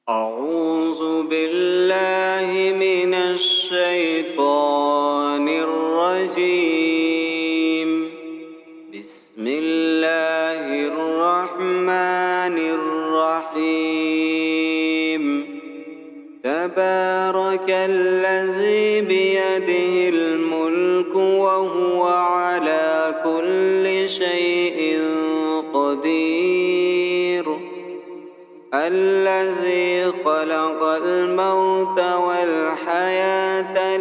أعوذ بالله من الشيطان الرجيم. بسم الله الرحمن الرحيم. تبارك الذي بيده الملك وهو على كل شيء قدير. الذي خلق الموت والحياة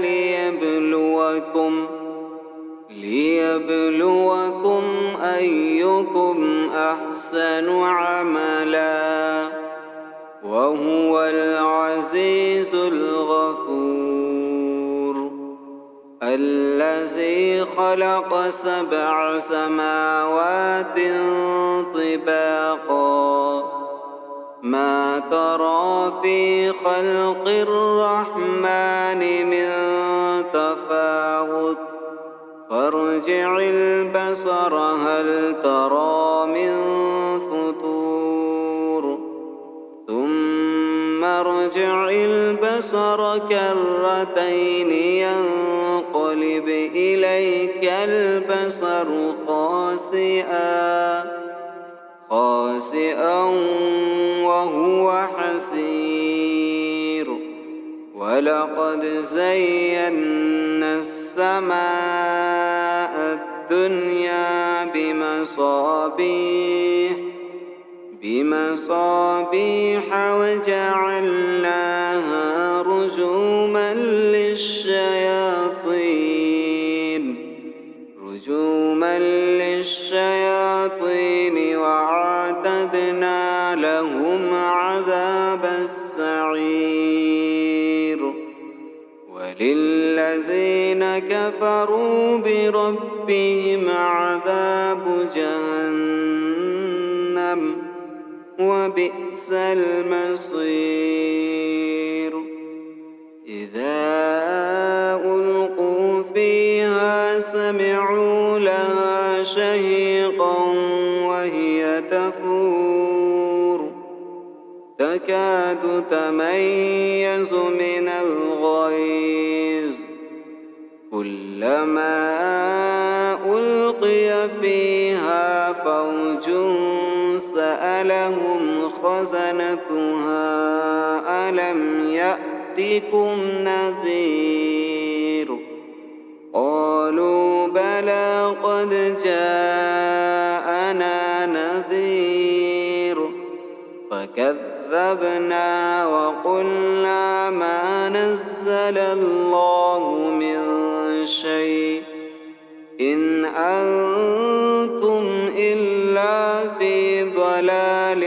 ليبلوكم أيكم أحسن عملا وهو العزيز الغفور. الذي خلق 7 سماوات طباقا ما ترى في خلق الرحمن من تفاوت فارجع البصر هل ترى من فطور ثم ارجع البصر كرتين ينقلب إليك البصر خاسئا وهو حسير. ولقد زينا السماء الدنيا بمصابيح وجعلناها رجوما للشياطين وأعتدنا لهم عذاب السعير. وللذين كفروا بربهم عذاب جهنم وبئس المصير. إذا ألقوا فيها سمعوا لها شهيقا وهي تفور تكاد تميز من الغيظ كلما ألقي فيها فوج سألهم خزنتها ألم يأتكم نذير قالوا بلى قد جاءنا نذير فكذبنا وقلنا ما نزل الله من شيء إن أنتم إلا في ضلال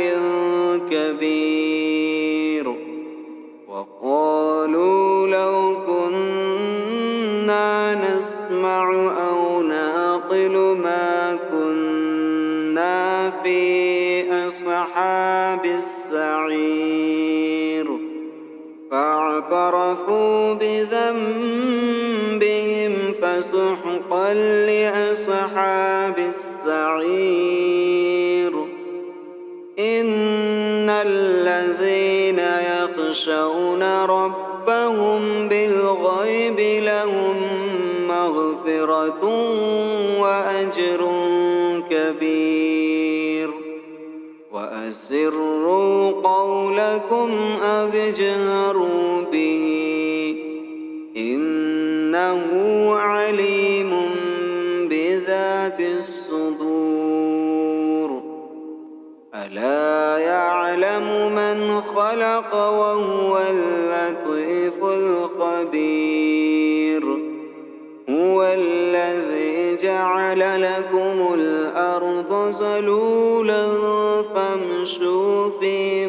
كبير. وقالوا لو كنا نسمع أو نعقل ما كنا في أصحاب السعير. فاعترفوا بذنبهم فسحقا لأصحاب السعير. إن الذين يخشون ربهم بالغيب لهم مغفرة وأجر كبير. وأسروا قولكم أو اجهروا به إنه عليم بذات الصدور. ألا يعلم من خلق وهو اللطيف الخبير. هو الذي جعل لكم الأرض ذلولا فامشوا في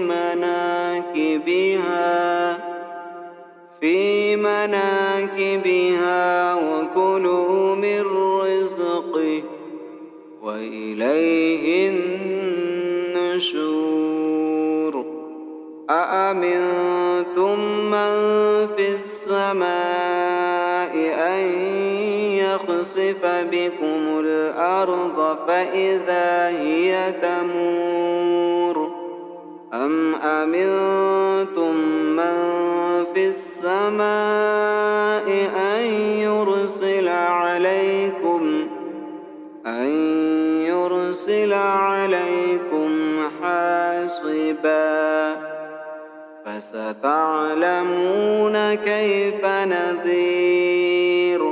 مناكبها وكلوا من رزقه وإليه النشور. أأمنتم من في السماء أن يخسف بكم الأرض فإذا هي تمور أم أمنتم السماء أن يرسل عليكم حاصبا فستعلمون كيف نذير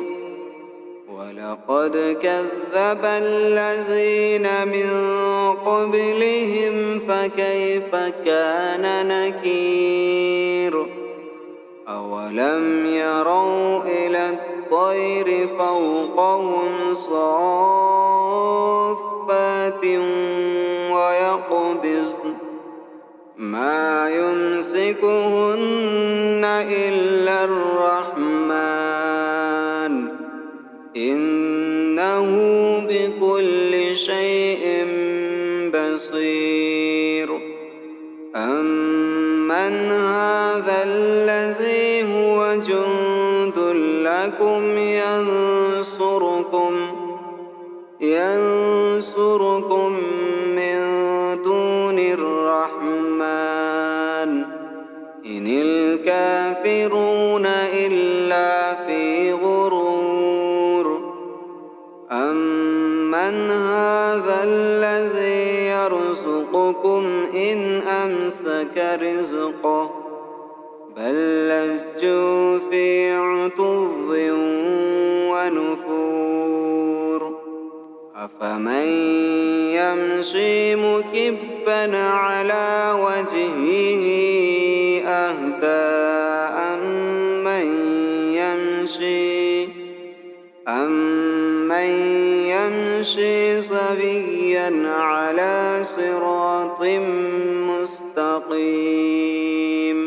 ولقد كذب الذين من قبلهم فكيف كان نكير أولم يروا إلى الطير فوقهم صافات ويقبضن ما يمسكهن إلا الرحمن إنه بكل شيء بصير أمن هذا الذي هو جند لكم ينصركم من دون الرحمن إن الكافرون إلا في غرور أمن هذا الذي يرزقكم إن أمسك رزقه بل لجوا في عتو ونفور أفمن يمشي مكبا على وجهه أهدى أمن يمشي سويا على صراط مستقيم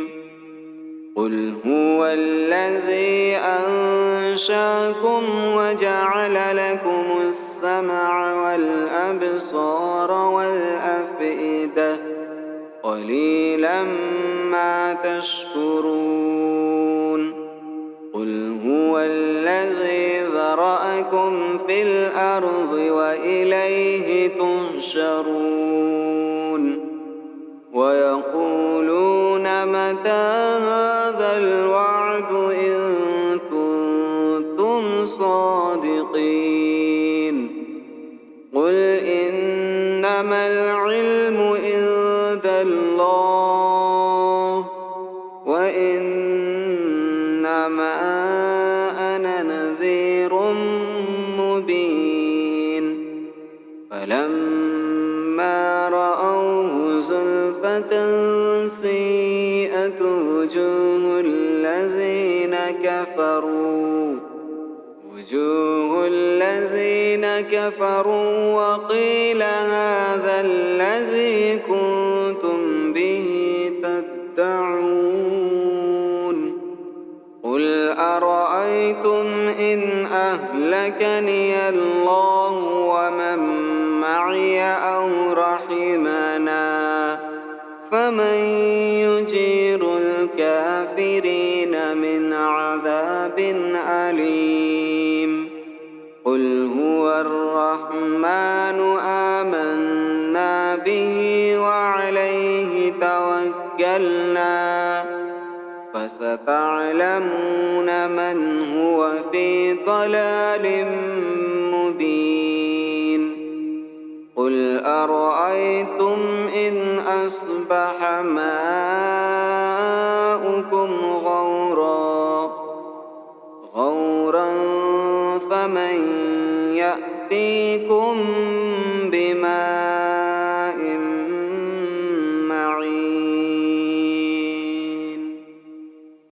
قل هو الذي أنشاكم وجعل لكم السمع والأبصار والأفئدة قليلا ما تشكرون قل هو الذي ذرأكم في الأرض وإليه تحشرون ويقولون متى هذا الوعد إن كنتم صادقين قل إنما العلم عند الله وإنما أنا نذير مبين فلما رأوه زلفة سيئت وجوه الذين كفروا وقيل هذا الذي كنتم به تدعون قل أرأيتم إن أهلكني الله ومن معي أو رحمنا فمن يجير الكافرين من عذاب أليم قل هو الرحمن آمنا به وعليه توكلنا فستعلمون من هو في ضلال مبين قل أرأيتم إن أصبح ماؤكم غورا فمن يأتيكم